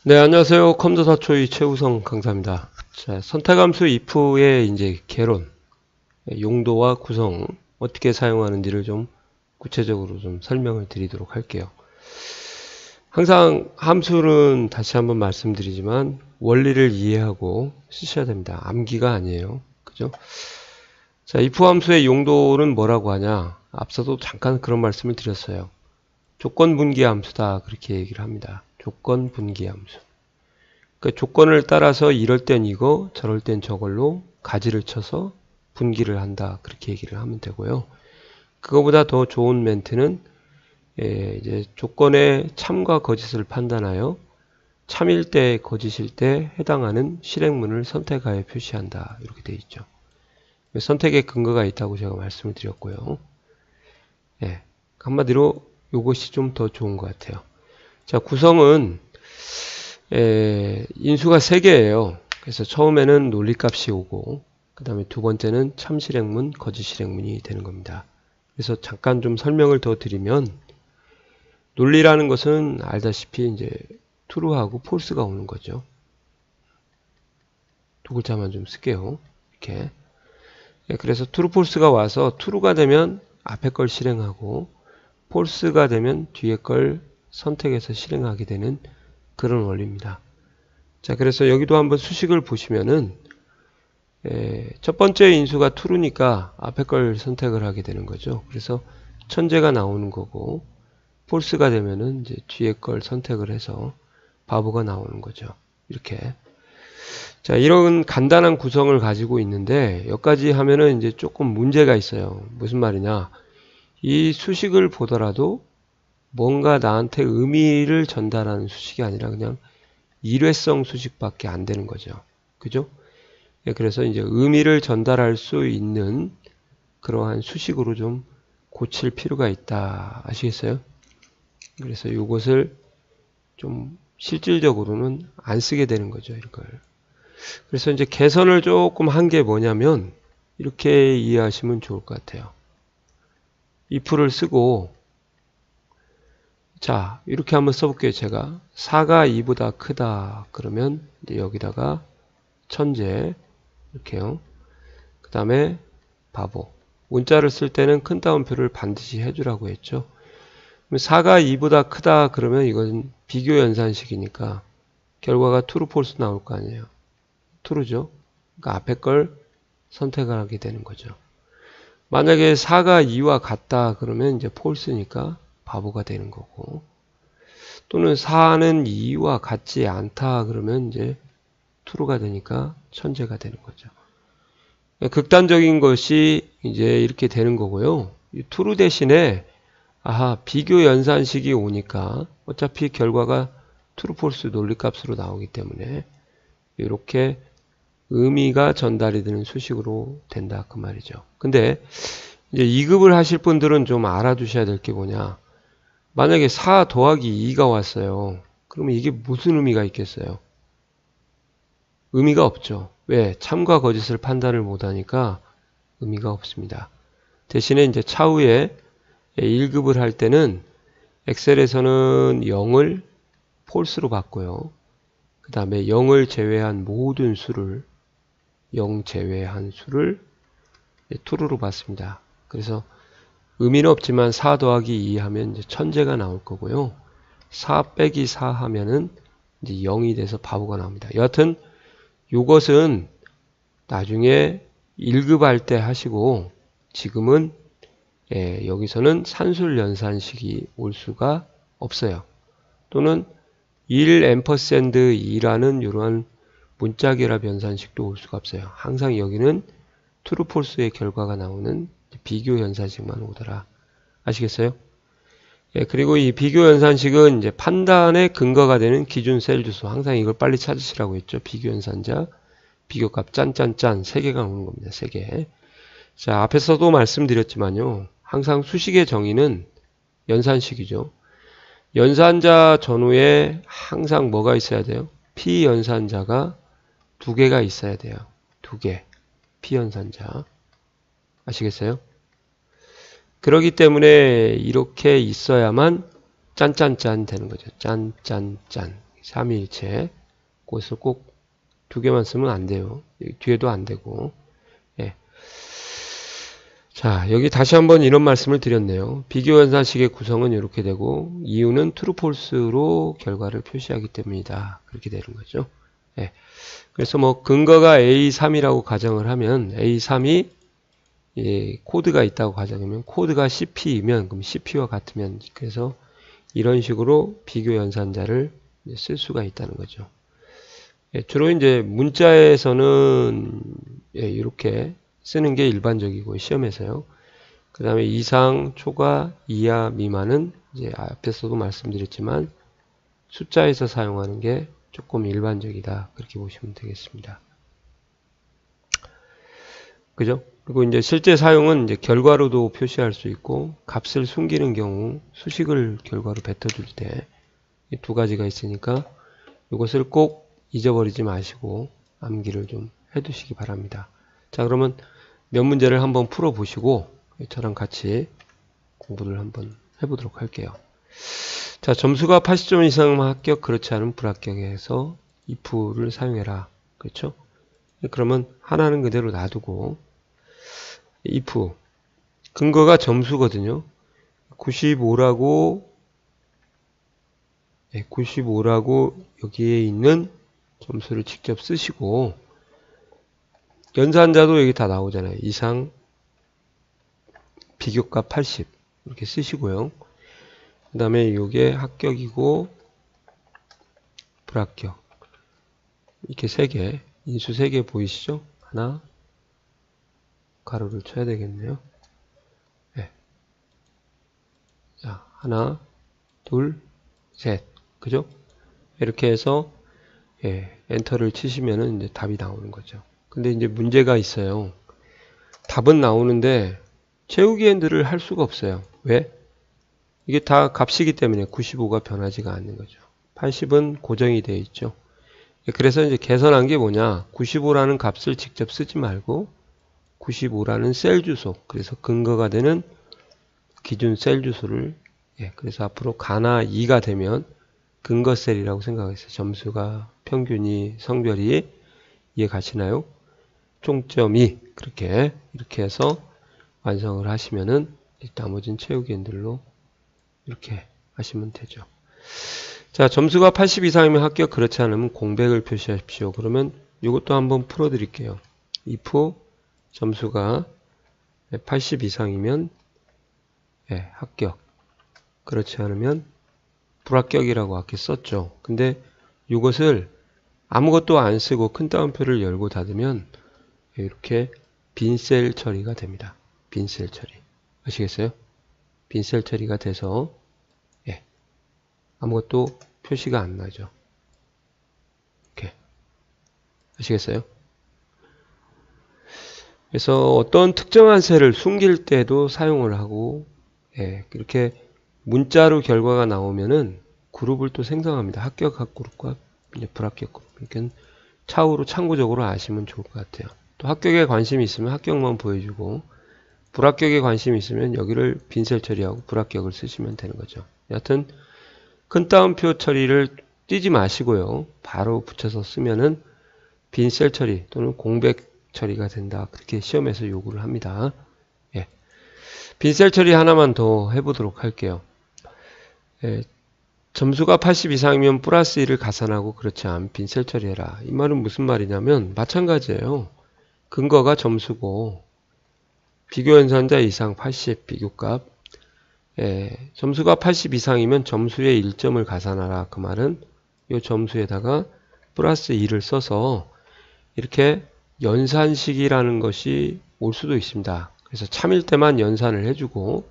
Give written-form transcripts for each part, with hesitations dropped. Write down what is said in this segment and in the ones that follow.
네, 안녕하세요. 컴퓨터 사초의 최우성 강사입니다. 자, 선택함수 if의 이제 개론, 용도와 구성, 어떻게 사용하는지를 좀 구체적으로 좀 설명을 드리도록 할게요. 항상 함수는 다시 한번 말씀드리지만 원리를 이해하고 쓰셔야 됩니다. 암기가 아니에요. 그죠? 자, if 함수의 용도는 뭐라고 하냐? 앞서도 잠깐 그런 말씀을 드렸어요. 조건분기 함수다. 그렇게 얘기를 합니다. 조건분기 함수. 그 조건을 따라서 이럴 땐 이거, 저럴 땐 저걸로 가지를 쳐서 분기를 한다. 그렇게 얘기를 하면 되고요. 그거보다 더 좋은 멘트는 이제 조건의 참과 거짓을 판단하여 참일 때, 거짓일 때 해당하는 실행문을 선택하여 표시한다. 이렇게 되어 있죠. 선택의 근거가 있다고 제가 말씀을 드렸고요. 예, 한마디로 이것이 좀 더 좋은 것 같아요. 자, 구성은 인수가 3개예요. 그래서 처음에는 논리값이 오고 그 다음에 두 번째는 참실행문, 거짓실행문이 되는 겁니다. 그래서 잠깐 좀 설명을 더 드리면 논리라는 것은 알다시피 이제 true하고 false가 오는 거죠. 두 글자만 좀 쓸게요. 이렇게. 그래서 true, false가 와서 true가 되면 앞에 걸 실행하고 false가 되면 뒤에 걸 선택해서 실행하게 되는 그런 원리입니다. 자, 그래서 여기도 한번 수식을 보시면은 첫 번째 인수가 true니까 앞에 걸 선택을 하게 되는 거죠. 그래서 천재가 나오는 거고 false가 되면은 이제 뒤에 걸 선택을 해서 바보가 나오는 거죠. 이렇게. 자, 이런 간단한 구성을 가지고 있는데 여기까지 하면은 이제 조금 문제가 있어요. 무슨 말이냐? 이 수식을 보더라도 뭔가 나한테 의미를 전달하는 수식이 아니라 그냥 일회성 수식밖에 안 되는 거죠. 그죠? 그래서 이제 의미를 전달할 수 있는 그러한 수식으로 좀 고칠 필요가 있다. 아시겠어요? 그래서 이것을 좀 실질적으로는 안 쓰게 되는 거죠. 이걸. 그래서 이제 개선을 조금 한 게 뭐냐면 이렇게 이해하시면 좋을 것 같아요. if를 쓰고 자, 이렇게 한번 써볼게요. 제가 4가 2보다 크다 그러면 이제 여기다가 천재 이렇게요. 그 다음에 바보. 문자를 쓸 때는 큰 따옴표를 반드시 해주라고 했죠. 4가 2보다 크다 그러면 이건 비교 연산식이니까 결과가 true, false 나올 거 아니에요. true죠. 그러니까 앞에 걸 선택을 하게 되는 거죠. 만약에 4가 2와 같다 그러면 이제 false니까 바보가 되는 거고, 또는 4는 2와 같지 않다 그러면 이제 true가 되니까 천재가 되는 거죠. 극단적인 것이 이제 이렇게 되는 거고요. 이 true 대신에 비교 연산식이 오니까 어차피 결과가 true, false 논리값으로 나오기 때문에 이렇게 의미가 전달이 되는 수식으로 된다 그 말이죠. 근데 이제 2급을 하실 분들은 좀 알아두셔야 될 게 뭐냐. 만약에 4 더하기 2가 왔어요. 그러면 이게 무슨 의미가 있겠어요? 의미가 없죠. 왜? 참과 거짓을 판단을 못하니까 의미가 없습니다. 대신에 이제 차후에 1급을 할 때는 엑셀에서는 0을 false로 바꿔요. 그 다음에 0을 제외한 모든 수를 0 제외한 수를 true로 받습니다. 그래서 의미는 없지만 4 더하기 2 하면 이제 천재가 나올 거고요. 4 빼기 4 하면은 이제 0이 돼서 바보가 나옵니다. 여하튼 이것은 나중에 1급 할 때 하시고 지금은 여기서는 산술 연산식이 올 수가 없어요. 또는 1 앰퍼샌드 2라는 이러한 문자 결합 연산식도 올 수가 없어요. 항상 여기는 true, false의 결과가 나오는 비교 연산식만 오더라. 아시겠어요? 그리고 이 비교 연산식은 이제 판단의 근거가 되는 기준 셀 주소. 항상 이걸 빨리 찾으시라고 했죠. 비교 연산자, 비교값 짠짠짠 3개가 오는 겁니다. 3개. 자, 앞에서도 말씀드렸지만요. 항상 수식의 정의는 연산식이죠. 연산자 전후에 항상 뭐가 있어야 돼요? 피연산자가 2개가 있어야 돼요. 2개. 피연산자. 아시겠어요? 그렇기 때문에 이렇게 있어야만 짠짠짠 되는 거죠. 짠짠짠. 삼위일체. 그것을 꼭 두 개만 쓰면 안 돼요. 뒤에도 안 되고. 예. 자, 여기 다시 한번 이런 말씀을 드렸네요. 비교연산식의 구성은 이렇게 되고 이유는 true, false로 결과를 표시하기 때문이다. 그렇게 되는 거죠. 예. 그래서 뭐 근거가 A3이라고 가정을 하면 A3이 코드가 있다고 가정하면 코드가 CP이면 그럼 CP와 같으면 그래서 이런 식으로 비교 연산자를 쓸 수가 있다는 거죠. 예, 주로 이제 문자에서는 이렇게 쓰는 게 일반적이고 시험에서요. 그 다음에 이상, 초과, 이하, 미만은 이제 앞에서도 말씀드렸지만 숫자에서 사용하는 게 조금 일반적이다. 그렇게 보시면 되겠습니다. 그죠? 그리고 이제 실제 사용은 이제 결과로도 표시할 수 있고 값을 숨기는 경우 수식을 결과로 뱉어줄 때 이 두 가지가 있으니까 이것을 꼭 잊어버리지 마시고 암기를 좀 해두시기 바랍니다. 자, 그러면 몇 문제를 한번 풀어보시고 저랑 같이 공부를 한번 해보도록 할게요. 자, 점수가 80점 이상이면 합격, 그렇지 않으면 불합격해서 if를 사용해라. 그렇죠? 그러면 하나는 그대로 놔두고 if 근거가 점수거든요. 95라고 여기에 있는 점수를 직접 쓰시고 연산자도 여기 다 나오잖아요. 이상 비교값 80 이렇게 쓰시고요. 그 다음에 이게 합격이고 불합격 이렇게 3개 인수 3개 보이시죠? 하나 가로를 쳐야 되겠네요. 네. 자, 하나 둘 셋 그죠? 이렇게 해서 엔터를 치시면은 이제 답이 나오는 거죠. 근데 이제 문제가 있어요. 답은 나오는데 채우기 핸들을 할 수가 없어요. 왜? 이게 다 값이기 때문에 95가 변하지가 않는 거죠. 80은 고정이 되어 있죠. 그래서 이제 개선한 게 뭐냐? 95라는 값을 직접 쓰지 말고 95라는 셀 주소, 그래서 근거가 되는 기준 셀 주소를 그래서 앞으로 가나 2가 되면 근거 셀이라고 생각했어요. 점수가 평균이 성별이 이해 가시나요? 총점이 이렇게 해서 완성을 하시면은 나머지는 채우기 핸들로 이렇게 하시면 되죠. 자, 점수가 80 이상이면 합격, 그렇지 않으면 공백을 표시하십시오. 그러면 이것도 한번 풀어 드릴게요. if 점수가 80 이상이면 합격, 그렇지 않으면 불합격이라고 아까 썼죠. 근데 이것을 아무것도 안 쓰고 큰 따옴표를 열고 닫으면 이렇게 빈셀 처리가 됩니다. 빈셀 처리. 아시겠어요? 빈셀 처리가 돼서 아무것도 표시가 안 나죠. 이렇게. 아시겠어요? 그래서 어떤 특정한 셀을 숨길 때도 사용을 하고 그렇게 문자로 결과가 나오면은 그룹을 또 생성합니다. 합격 그룹과 불합격 그룹. 그러니까 차후로 참고적으로 아시면 좋을 것 같아요. 또 합격에 관심이 있으면 합격만 보여주고 불합격에 관심이 있으면 여기를 빈셀 처리하고 불합격을 쓰시면 되는 거죠. 여하튼 큰 따옴표 처리를 띄지 마시고요. 바로 붙여서 쓰면은 빈셀 처리 또는 공백 처리가 된다. 그렇게 시험에서 요구를 합니다. 빈셀 처리 하나만 더 해보도록 할게요. 점수가 80 이상이면 플러스 1을 가산하고 그렇지 않으면 빈셀 처리해라. 이 말은 무슨 말이냐면 마찬가지예요. 근거가 점수고 비교연산자 이상 80 비교값 점수가 80 이상이면 점수의 1점을 가산하라. 그 말은 이 점수에다가 플러스 2를 써서 이렇게 연산식이라는 것이 올 수도 있습니다. 그래서 참일 때만 연산을 해주고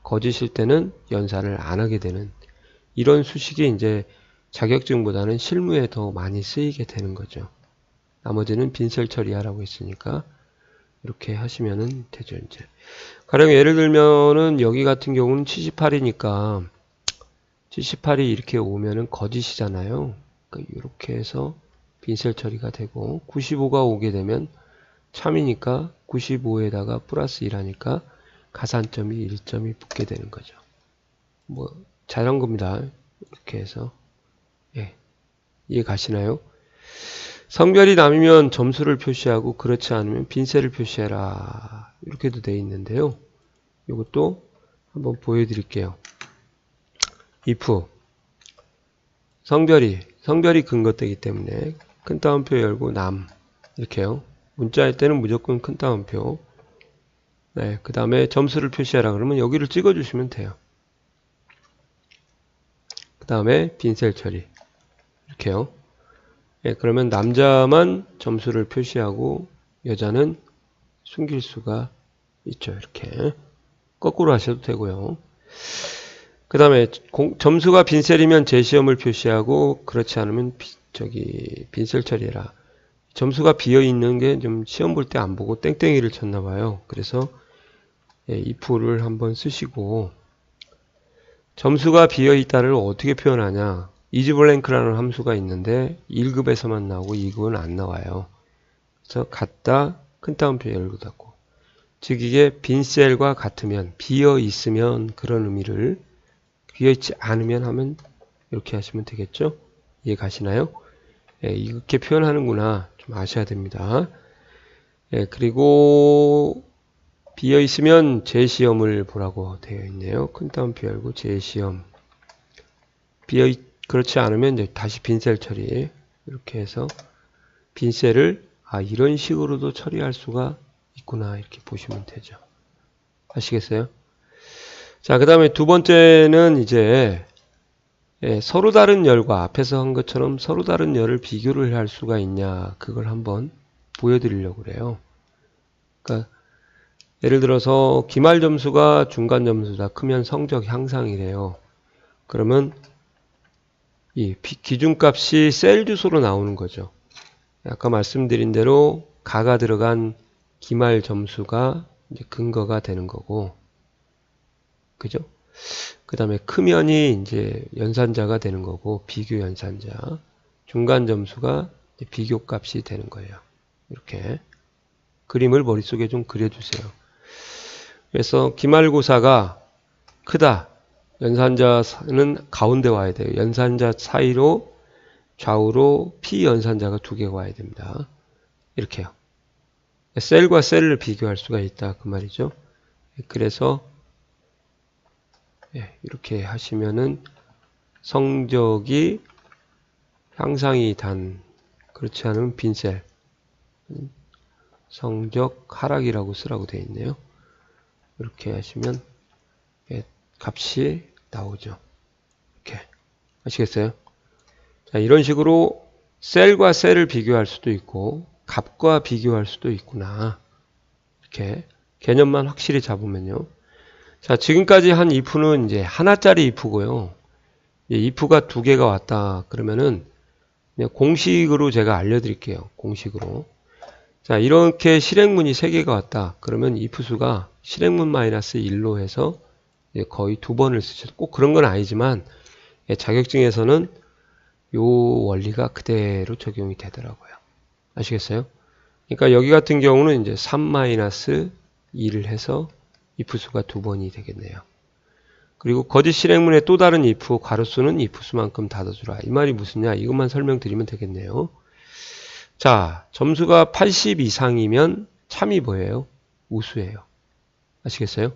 거짓일 때는 연산을 안 하게 되는 이런 수식이 이제 자격증보다는 실무에 더 많이 쓰이게 되는 거죠. 나머지는 빈셀 처리하라고 했으니까 이렇게 하시면은 되죠. 이제 가령 예를 들면은 여기 같은 경우는 78이니까 78이 이렇게 오면은 거짓이잖아요. 그러니까 이렇게 해서 빈셀 처리가 되고 95가 오게 되면 참이니까 95에다가 플러스 1하니까 가산점이 1점이 붙게 되는 거죠. 뭐 자전거입니다. 이렇게 해서 이해 가시나요? 성별이 남이면 점수를 표시하고 그렇지 않으면 빈셀을 표시해라. 이렇게도 되어 있는데요. 이것도 한번 보여드릴게요. if 성별이 근거되기 때문에 큰 따옴표 열고 남 이렇게요. 문자일 때는 무조건 큰 따옴표. 네, 그 다음에 점수를 표시하라 그러면 여기를 찍어주시면 돼요. 그 다음에 빈셀 처리 이렇게요. 네, 그러면 남자만 점수를 표시하고 여자는 숨길 수가 있죠. 이렇게 거꾸로 하셔도 되고요. 그 다음에 점수가 빈셀이면 제시험을 표시하고 그렇지 않으면 빈셀 처리해라. 점수가 비어있는 게 좀 시험 볼 때 안 보고 땡땡이를 쳤나봐요. 그래서 if를 한번 쓰시고 점수가 비어있다를 어떻게 표현하냐. isBlank라는 함수가 있는데 1급에서만 나오고 2급은 안 나와요. 그래서 같다 큰 따옴표 열고 닫고 즉 이게 빈셀과 같으면 비어있으면 그런 의미를 비어있지 않으면 하면 이렇게 하시면 되겠죠. 이해 가시나요? 이렇게 표현하는구나 좀 아셔야 됩니다. 그리고 비어있으면 제시험을 보라고 되어 있네요. 큰 따옴표 열고 제시험 그렇지 않으면 이제 다시 빈셀 처리 이렇게 해서 빈셀을 이런 식으로도 처리할 수가 있구나 이렇게 보시면 되죠. 아시겠어요? 자, 그 다음에 두 번째는 이제 서로 다른 열과 앞에서 한 것처럼 서로 다른 열을 비교를 할 수가 있냐 그걸 한번 보여드리려고 그래요. 그러니까 예를 들어서 기말 점수가 중간 점수다 크면 성적 향상이래요. 그러면 이 기준값이 셀 주소로 나오는 거죠. 아까 말씀드린 대로 가가 들어간 기말 점수가 이제 근거가 되는 거고, 그죠? 그 다음에 크면이 이제 연산자가 되는 거고, 비교 연산자. 중간 점수가 비교 값이 되는 거예요. 이렇게 그림을 머릿속에 좀 그려주세요. 그래서 기말고사가 크다. 연산자는 가운데 와야 돼요. 연산자 사이로 좌우로 피연산자가 두 개가 와야 됩니다. 이렇게요. 셀과 셀을 비교할 수가 있다 그 말이죠. 그래서 이렇게 하시면은 성적이 향상이 단 그렇지 않으면 빈셀 성적 하락이라고 쓰라고 되어 있네요. 이렇게 하시면 값이 나오죠. 이렇게 아시겠어요? 자, 이런 식으로 셀과 셀을 비교할 수도 있고 값과 비교할 수도 있구나. 이렇게 개념만 확실히 잡으면요. 자, 지금까지 한 if는 이제 하나짜리 if고요. if가 두 개가 왔다 그러면은 그냥 공식으로 제가 알려드릴게요. 공식으로. 자, 이렇게 실행문이 3개가 왔다. 그러면 if 수가 실행문 마이너스 1로 해서 거의 2번을 쓰셔도 꼭 그런 건 아니지만 자격증에서는 요 원리가 그대로 적용이 되더라고요. 아시겠어요? 그러니까 여기 같은 경우는 이제 3-2를 해서 if 수가 2번이 되겠네요. 그리고 거짓 실행문의 또 다른 if 괄호수는 if 수만큼 닫아주라. 이 말이 무슨냐? 이것만 설명드리면 되겠네요. 자, 점수가 80 이상이면 참이 뭐예요? 우수예요. 아시겠어요?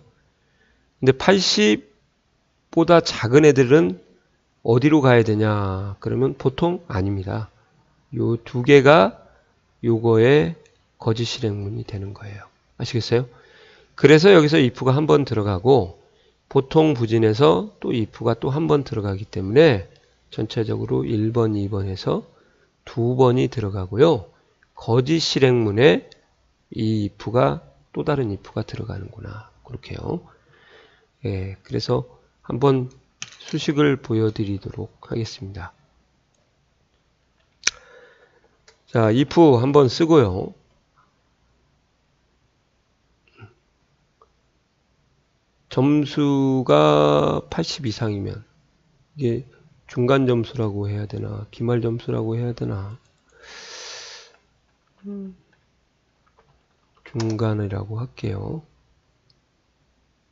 근데 80보다 작은 애들은 어디로 가야 되냐? 그러면 보통 아닙니다. 요 두 개가 요거의 거짓 실행문이 되는 거예요. 아시겠어요? 그래서 여기서 if가 한 번 들어가고 보통 부진에서 또 if가 또 한 번 들어가기 때문에 전체적으로 1번, 2번 해서 2번이 들어가고요. 거짓 실행문에 이 if가 또 다른 if가 들어가는구나. 그렇게요. 그래서 한번 수식을 보여드리도록 하겠습니다. 자, if 한번 쓰고요. 점수가 80 이상이면 이게 중간 점수라고 해야 되나 기말 점수라고 해야 되나 중간이라고 할게요.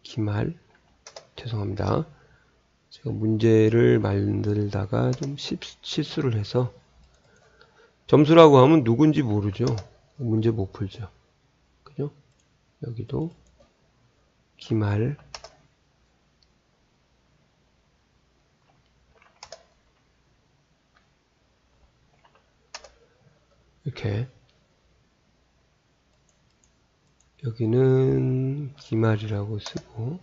기말 죄송합니다. 제가 문제를 만들다가 좀 실수를 해서 점수라고 하면 누군지 모르죠. 문제 못 풀죠. 그죠? 여기도 기말 이렇게 여기는 기말이라고 쓰고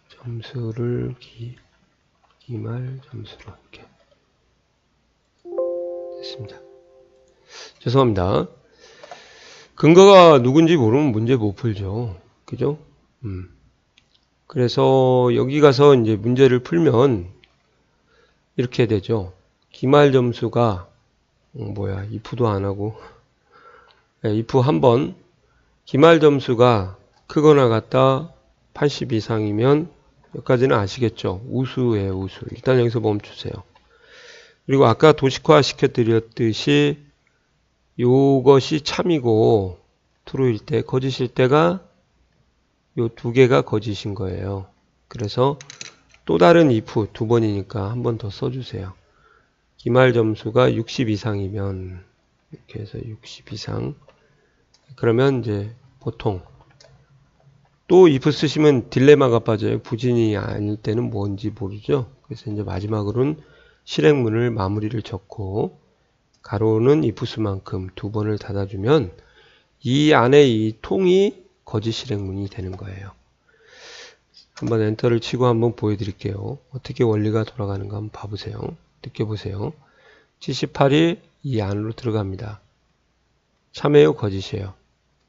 점수를 기말 점수로 이렇게 됐습니다. 죄송합니다. 근거가 누군지 모르면 문제 못 풀죠. 그죠? 그래서 여기 가서 이제 문제를 풀면 이렇게 되죠. 기말 점수가 if도 안 하고 if 한번 기말 점수가 크거나 같다 80 이상이면 여기까지는 아시겠죠? 우수예요, 우수. 일단 여기서 멈추세요. 그리고 아까 도식화 시켜드렸듯이 요것이 참이고 true일 때, 거짓일 때가 요 두 개가 거짓인 거예요. 그래서 또 다른 if 두 번이니까 한 번 더 써주세요. 기말 점수가 60 이상이면 이렇게 해서 60 이상 그러면 이제 보통 또 if 쓰시면 딜레마가 빠져요. 부진이 아닐 때는 뭔지 모르죠. 그래서 이제 마지막으로는 실행문을 마무리를 적고 가로는 if 수만큼 두 번을 닫아주면 이 안에 이 통이 거짓 실행문이 되는 거예요. 한번 엔터를 치고 한번 보여드릴게요. 어떻게 원리가 돌아가는가 한번 봐보세요. 느껴보세요. 78이 이 안으로 들어갑니다. 참이에요, 거짓이에요?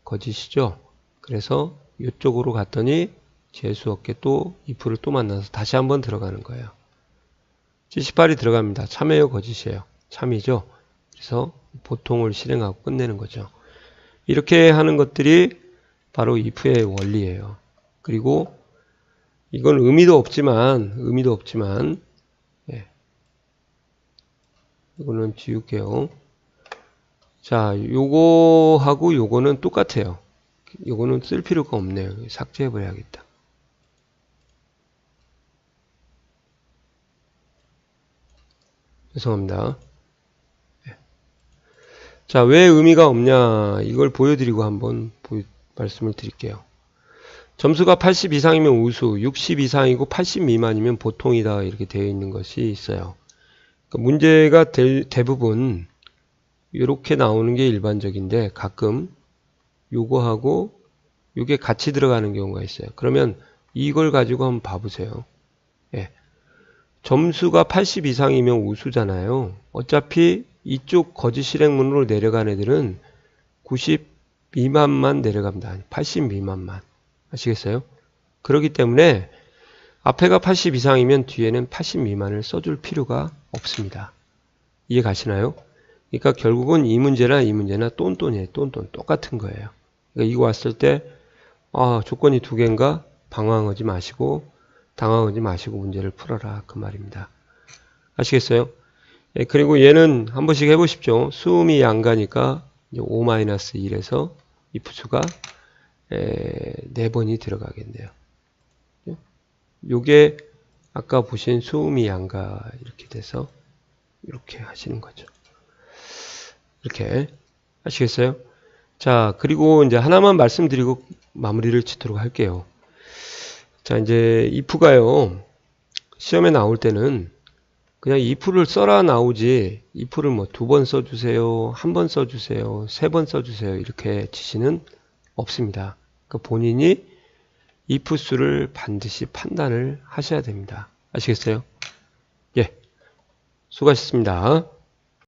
거짓이죠? 그래서 이쪽으로 갔더니 재수없게 또 if를 또 만나서 다시 한번 들어가는 거예요. 78이 들어갑니다. 참이에요, 거짓이에요? 참이죠? 그래서 보통을 실행하고 끝내는 거죠. 이렇게 하는 것들이 바로 if의 원리예요. 그리고 이건 의미도 없지만 예. 이거는 지울게요. 자, 요거하고 요거는 똑같아요. 요거는 쓸 필요가 없네요. 삭제해 버려야겠다. 죄송합니다. 예. 자, 왜 의미가 없냐 이걸 보여드리고 한번 말씀을 드릴게요. 점수가 80 이상이면 우수, 60 이상이고 80 미만이면 보통이다 이렇게 되어 있는 것이 있어요. 그러니까 문제가 대부분 이렇게 나오는 게 일반적인데 가끔 요거하고 요게 같이 들어가는 경우가 있어요. 그러면 이걸 가지고 한번 봐보세요. 예. 점수가 80 이상이면 우수잖아요. 어차피 이쪽 거짓 실행문으로 내려간 애들은 90 미만만 내려갑니다. 80 미만만. 아시겠어요? 그렇기 때문에 앞에가 80 이상이면 뒤에는 80 미만을 써줄 필요가 없습니다. 이해 가시나요? 그러니까 결국은 이 문제나 똔똔이에요. 똔똔. 똑같은 거예요. 그러니까 이거 왔을 때 조건이 두 개인가? 당황하지 마시고 문제를 풀어라 그 말입니다. 아시겠어요? 예, 그리고 얘는 한 번씩 해보십시오. 수음이 양가니까 5-1에서 if수가 4번이 들어가겠네요. 요게 아까 보신 수음이 양가 이렇게 돼서 이렇게 하시는 거죠. 이렇게 아시겠어요? 자, 그리고 이제 하나만 말씀드리고 마무리를 짓도록 할게요. 자, 이제 if가요. 시험에 나올 때는 그냥 if를 써라 나오지 if를 뭐 2번 써주세요, 1번 써주세요, 3번 써주세요 이렇게 지시는 없습니다. 그러니까 본인이 if 수를 반드시 판단을 하셔야 됩니다. 아시겠어요? 예, 수고하셨습니다.